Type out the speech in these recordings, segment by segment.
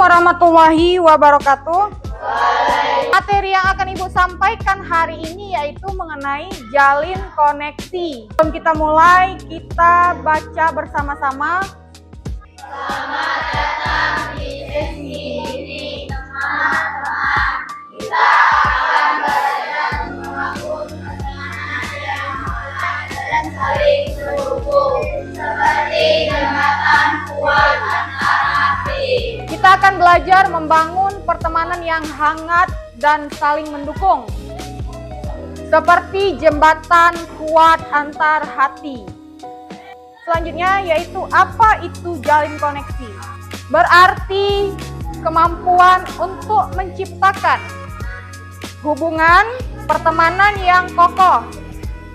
warahmatullahi wabarakatuh. Materi yang akan Ibu sampaikan hari ini yaitu mengenai jalin koneksi. Sebelum kita mulai, kita baca bersama-sama. Selamat datang di sesi ini, teman-teman. Kita akan belajar membangun pertemanan yang hangat dan saling terhubung, seperti jembatan kuat antar hati. Kita akan belajar membangun pertemanan yang hangat dan saling mendukung, seperti jembatan kuat antar hati. Selanjutnya yaitu apa itu jalin koneksi? Berarti kemampuan untuk menciptakan hubungan pertemanan yang kokoh,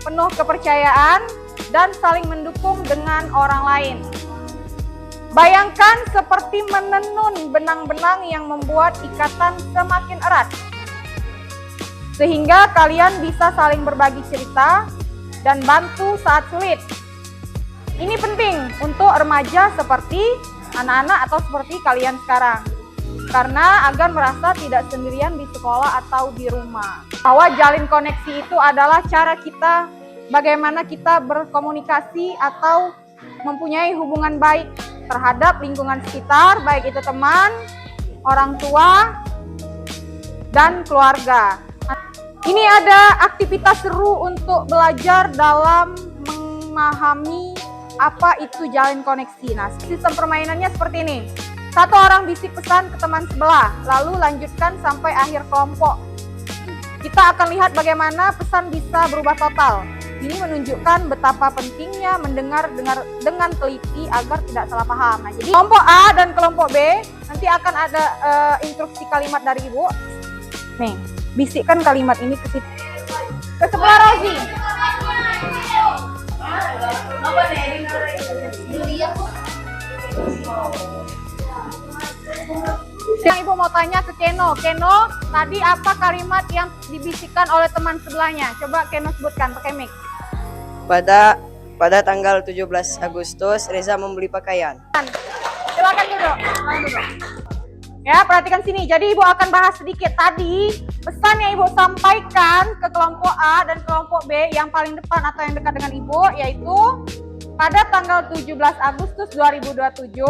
penuh kepercayaan, dan saling mendukung dengan orang lain. Bayangkan seperti menenun benang-benang yang membuat ikatan semakin erat, sehingga kalian bisa saling berbagi cerita dan bantu saat sulit. Ini penting untuk remaja seperti anak-anak atau seperti kalian sekarang, karena agar merasa tidak sendirian di sekolah atau di rumah. Bahwa jalin koneksi itu adalah cara kita bagaimana kita berkomunikasi atau mempunyai hubungan baik terhadap lingkungan sekitar, baik itu teman, orang tua, dan keluarga. Ini ada aktivitas seru untuk belajar dalam memahami apa itu jalin koneksi. Nah, sistem permainannya seperti ini. Satu orang bisik pesan ke teman sebelah, lalu lanjutkan sampai akhir kelompok. Kita akan lihat bagaimana pesan bisa berubah total. Ini menunjukkan betapa pentingnya mendengar dengan teliti agar tidak salah paham. Nah, jadi kelompok A dan kelompok B nanti akan ada instruksi kalimat dari Ibu. Nih, bisikkan kalimat ini ke situ. Ke sebelah Rozi. Sekarang Ibu mau tanya ke Keno. Keno, tadi apa kalimat yang dibisikkan oleh teman sebelahnya? Coba Keno sebutkan pakai mic. Pada tanggal 17 Agustus, Reza membeli pakaian. Silakan duduk. Ya, perhatikan sini. Jadi Ibu akan bahas sedikit. Tadi pesan yang Ibu sampaikan ke kelompok A dan kelompok B yang paling depan atau yang dekat dengan Ibu, yaitu pada tanggal 17 Agustus 2027,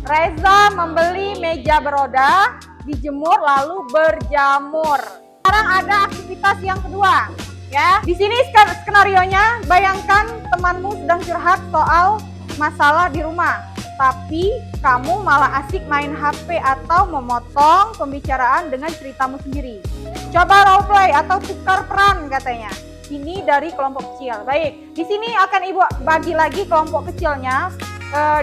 Reza membeli meja beroda, dijemur lalu berjamur. Sekarang ada aktivitas yang kedua, ya. Di sini skenarionya, bayangkan temanmu sedang curhat soal masalah di rumah, tapi kamu malah asik main HP atau memotong pembicaraan dengan ceritamu sendiri. Coba role play atau tukar peran katanya. Ini dari kelompok kecil. Baik, di sini akan Ibu bagi lagi kelompok kecilnya.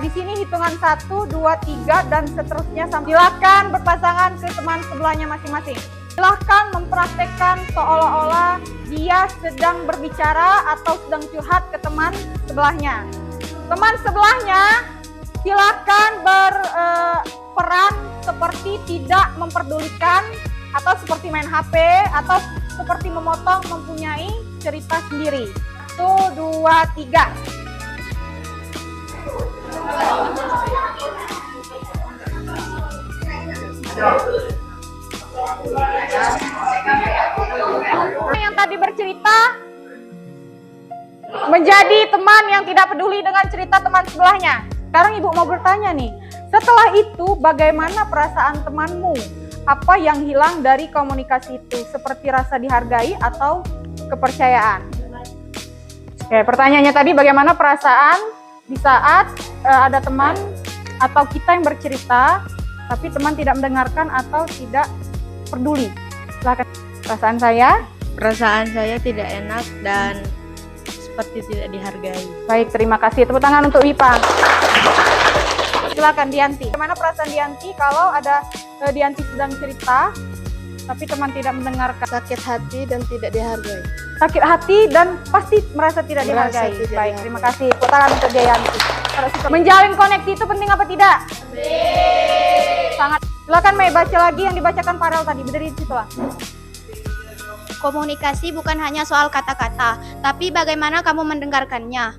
Di sini hitungan 1, 2, 3 dan seterusnya. Silakan berpasangan ke teman sebelahnya masing-masing. Silakan mempraktekkan seolah-olah dia sedang berbicara atau sedang curhat ke teman sebelahnya. Teman sebelahnya silakan berperan seperti tidak memperdulikan atau seperti main HP atau seperti memotong mempunyai cerita sendiri. 1, 2, 3. Yang tadi bercerita menjadi teman yang tidak peduli dengan cerita teman sebelahnya. Sekarang Ibu mau bertanya nih, setelah itu bagaimana perasaan temanmu? Apa yang hilang dari komunikasi itu? Seperti rasa dihargai atau kepercayaan? Oke, pertanyaannya tadi bagaimana perasaan di saat ada teman atau kita yang bercerita, tapi teman tidak mendengarkan atau tidak peduli? Silakan. Perasaan saya tidak enak dan seperti tidak dihargai. Baik, terima kasih. Tepuk tangan untuk Wipa. Silakan Dianti. Bagaimana perasaan Dianti kalau ada Dianti sedang cerita, tapi teman tidak mendengarkan? Sakit hati dan tidak dihargai. Sakit hati dan pasti merasa tidak dihargai. Baik, terima kasih. Tepuk tangan untuk Dianti. Menjalin koneksi itu penting apa tidak? Sangat. Silakan Mei, baca lagi yang dibacakan Farel tadi. Berdiri di situ lah. Komunikasi bukan hanya soal kata-kata, tapi bagaimana kamu mendengarkannya.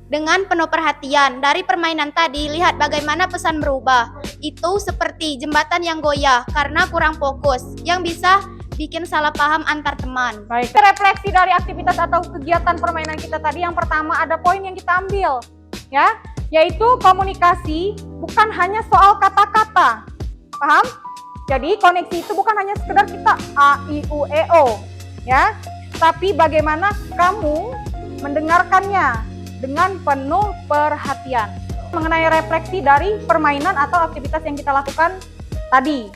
dengan penuh perhatian. Dari permainan tadi, lihat bagaimana pesan berubah. Itu seperti jembatan yang goyah karena kurang fokus, yang bisa bikin salah paham antar teman. Baik, refleksi dari aktivitas atau kegiatan permainan kita tadi, yang pertama ada poin yang kita ambil, ya, yaitu komunikasi bukan hanya soal kata-kata. Paham? Jadi koneksi itu bukan hanya sekedar kita A, I, U, E, O, ya, tapi bagaimana kamu mendengarkannya dengan penuh perhatian. Mengenai refleksi dari permainan atau aktivitas yang kita lakukan tadi.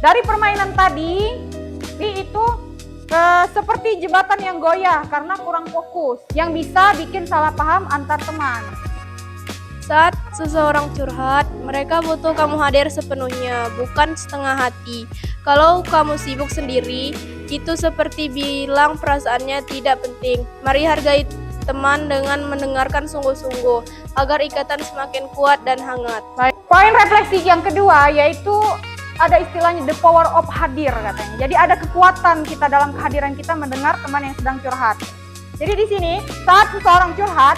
Dari permainan tadi, itu seperti jembatan yang goyah karena kurang fokus, yang bisa bikin salah paham antar teman. Saat seseorang curhat, mereka butuh kamu hadir sepenuhnya, bukan setengah hati. Kalau kamu sibuk sendiri, itu seperti bilang perasaannya tidak penting. Mari hargai teman dengan mendengarkan sungguh-sungguh, agar ikatan semakin kuat dan hangat. Baik. Poin refleksi yang kedua yaitu ada istilahnya the power of hadir katanya. Jadi ada kekuatan kita dalam kehadiran kita mendengar teman yang sedang curhat. Jadi di sini saat seseorang curhat,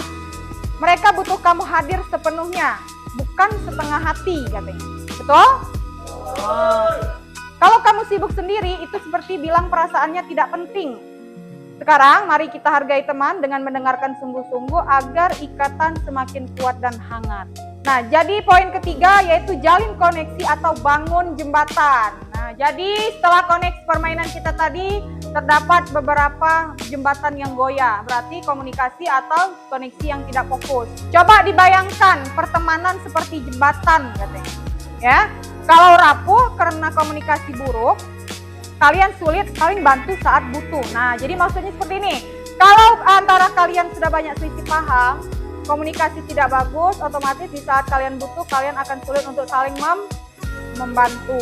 mereka butuh kamu hadir sepenuhnya, bukan setengah hati katanya. Betul? Kalau kamu sibuk sendiri, itu seperti bilang perasaannya tidak penting. Sekarang mari kita hargai teman dengan mendengarkan sungguh-sungguh agar ikatan semakin kuat dan hangat. Nah, jadi poin ketiga yaitu jalin koneksi atau bangun jembatan. Nah, jadi setelah koneksi permainan kita tadi, terdapat beberapa jembatan yang goyah. Berarti komunikasi atau koneksi yang tidak fokus. Coba dibayangkan pertemanan seperti jembatan katanya. Ya, kalau rapuh karena komunikasi buruk, kalian sulit saling bantu saat butuh. Nah, jadi maksudnya seperti ini. Kalau antara kalian sudah banyak selisih paham, komunikasi tidak bagus, otomatis di saat kalian butuh, kalian akan sulit untuk saling membantu.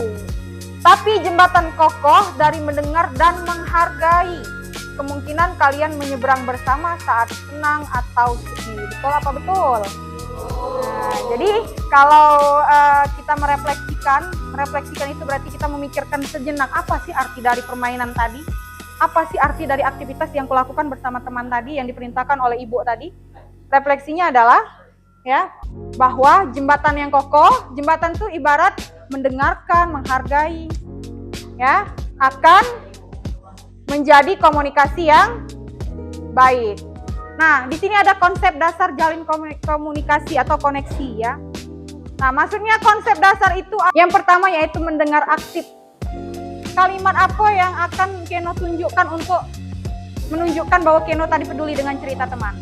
Tapi jembatan kokoh dari mendengar dan menghargai. Kemungkinan kalian menyeberang bersama saat senang atau sedih. Betul apa betul? Nah, jadi kalau kita merefleksikan itu berarti kita memikirkan sejenak, apa sih arti dari permainan tadi? Apa sih arti dari aktivitas yang kulakukan bersama teman tadi yang diperintahkan oleh ibu tadi? Refleksinya adalah ya bahwa jembatan yang kokoh, jembatan itu ibarat mendengarkan, menghargai, ya akan menjadi komunikasi yang baik. Nah, di sini ada konsep dasar jalin komunikasi atau koneksi ya. Nah, maksudnya konsep dasar itu yang pertama yaitu mendengar aktif. Kalimat apa yang akan Keno tunjukkan untuk menunjukkan bahwa Keno tadi peduli dengan cerita teman?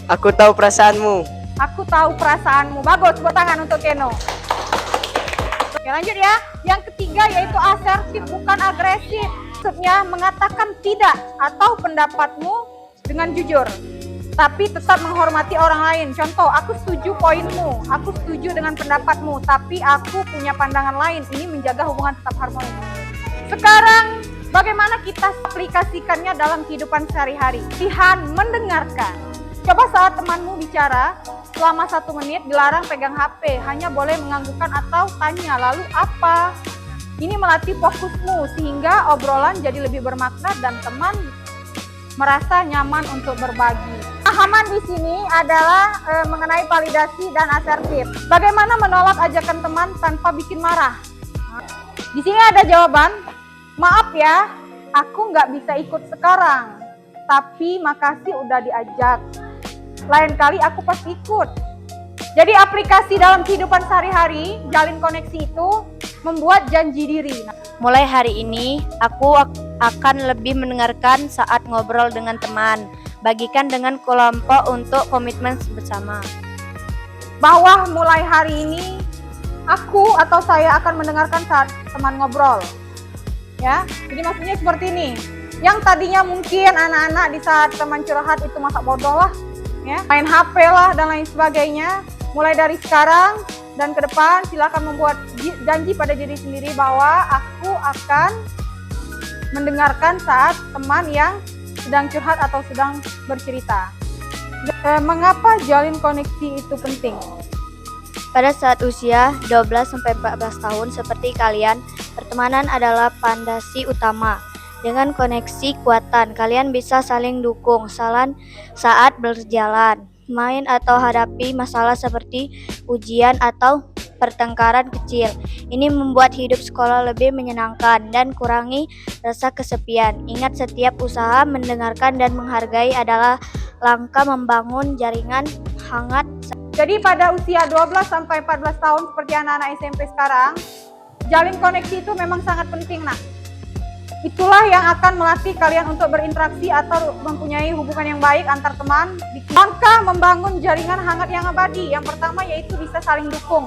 Aku tahu perasaanmu. Aku tahu perasaanmu. Bagus, tepuk tangan untuk Keno. Oke, lanjut ya. Yang ketiga yaitu asertif, bukan agresif. Maksudnya mengatakan tidak atau pendapatmu dengan jujur, tapi tetap menghormati orang lain. Contoh, aku setuju poinmu, aku setuju dengan pendapatmu, tapi aku punya pandangan lain. Ini menjaga hubungan tetap harmonis. Sekarang, bagaimana kita aplikasikannya dalam kehidupan sehari-hari? Latihan mendengarkan. Coba saat temanmu bicara, selama 1 menit dilarang pegang HP, hanya boleh menganggukkan atau tanya, lalu apa? Ini melatih fokusmu sehingga obrolan jadi lebih bermakna dan teman merasa nyaman untuk berbagi. Pahaman di sini adalah mengenai validasi dan asertif. Bagaimana menolak ajakan teman tanpa bikin marah? Di sini ada jawaban, maaf ya, aku nggak bisa ikut sekarang, tapi makasih udah diajak. Lain kali aku pasti ikut. Jadi aplikasi dalam kehidupan sehari-hari, jalin koneksi itu membuat janji diri. Mulai hari ini, aku akan lebih mendengarkan saat ngobrol dengan teman. Bagikan dengan kelompok untuk komitmen bersama. Bahwa mulai hari ini, aku atau saya akan mendengarkan saat teman ngobrol. Ya, jadi maksudnya seperti ini. Yang tadinya mungkin anak-anak di saat teman curhat itu masa bodoh lah, ya, main HP lah dan lain sebagainya. Mulai dari sekarang dan ke depan silakan membuat janji pada diri sendiri bahwa aku akan mendengarkan saat teman yang sedang curhat atau sedang bercerita. Mengapa jalin koneksi itu penting? Pada saat usia 12-14 tahun seperti kalian, pertemanan adalah pondasi utama. Dengan koneksi kuatan, kalian bisa saling dukung saat berjalan. main atau hadapi masalah seperti ujian atau pertengkaran kecil. Ini membuat hidup sekolah lebih menyenangkan dan kurangi rasa kesepian. Ingat, setiap usaha mendengarkan dan menghargai adalah langkah membangun jaringan hangat. Jadi pada usia 12 sampai 14 tahun seperti anak-anak SMP sekarang, jalin koneksi itu memang sangat penting, nak. Itulah yang akan melatih kalian untuk berinteraksi atau mempunyai hubungan yang baik antar teman. Langkah membangun jaringan hangat yang abadi. Yang pertama yaitu bisa saling dukung.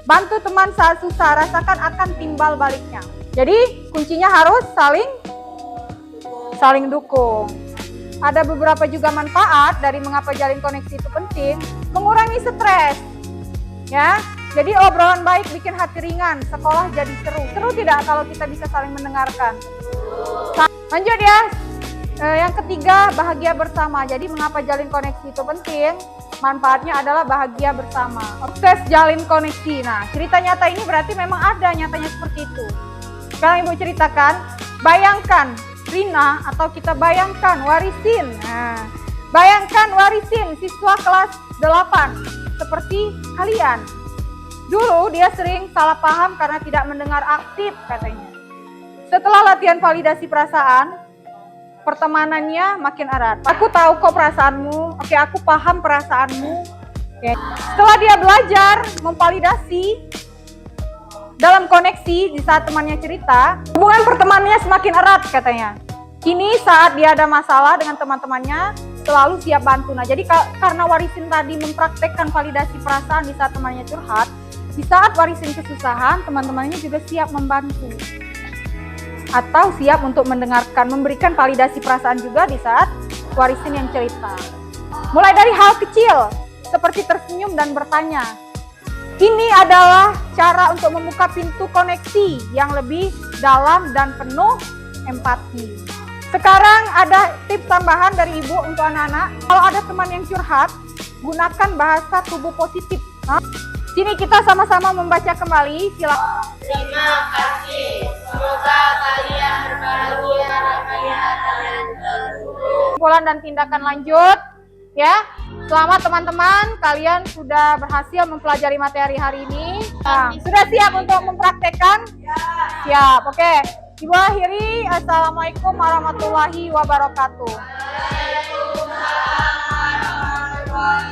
Bantu teman saat susah, rasakan akan timbal baliknya. Jadi kuncinya harus saling dukung. Ada beberapa juga manfaat dari mengapa jalin koneksi itu penting. Mengurangi stres, ya. Jadi obrolan baik bikin hati ringan, sekolah jadi seru. Seru tidak kalau kita bisa saling mendengarkan? Lanjut ya. Yang ketiga, bahagia bersama. Jadi mengapa jalin koneksi itu penting? Manfaatnya adalah bahagia bersama. Sukses jalin koneksi. Nah, cerita nyata ini berarti memang ada nyatanya seperti itu. Sekarang Ibu ceritakan, bayangkan Rina atau kita bayangkan Warisin. Nah, bayangkan Warisin siswa kelas 8 seperti kalian. Dulu dia sering salah paham karena tidak mendengar aktif katanya. Setelah latihan validasi perasaan, pertemanannya makin erat. Aku tahu kok perasaanmu, oke aku paham perasaanmu. Oke. Setelah dia belajar memvalidasi dalam koneksi di saat temannya cerita, hubungan pertemanannya semakin erat katanya. Kini saat dia ada masalah dengan teman-temannya, selalu siap bantu. Nah jadi karena Warisin tadi mempraktekkan validasi perasaan di saat temannya curhat, di saat Warisin kesusahan, teman-temannya juga siap membantu. Atau siap untuk mendengarkan, memberikan validasi perasaan juga di saat Warisin yang cerita. Mulai dari hal kecil, seperti tersenyum dan bertanya. Ini adalah cara untuk membuka pintu koneksi yang lebih dalam dan penuh empati. Sekarang ada tips tambahan dari Ibu untuk anak-anak. Kalau ada teman yang curhat, gunakan bahasa tubuh positif. Sini kita sama-sama membaca kembali. Silakan. Terima kasih. Semoga kalian berbahagia dan Kesimpulan dan tindakan lanjut, ya. Selamat teman-teman, kalian sudah berhasil mempelajari materi hari ini. Nah, sudah siap untuk mempraktekkan? Siap. Oke. Ibu akhiri. Assalamualaikum warahmatullahi wabarakatuh. Waalaikumsalam warahmatullahi wabarakatuh.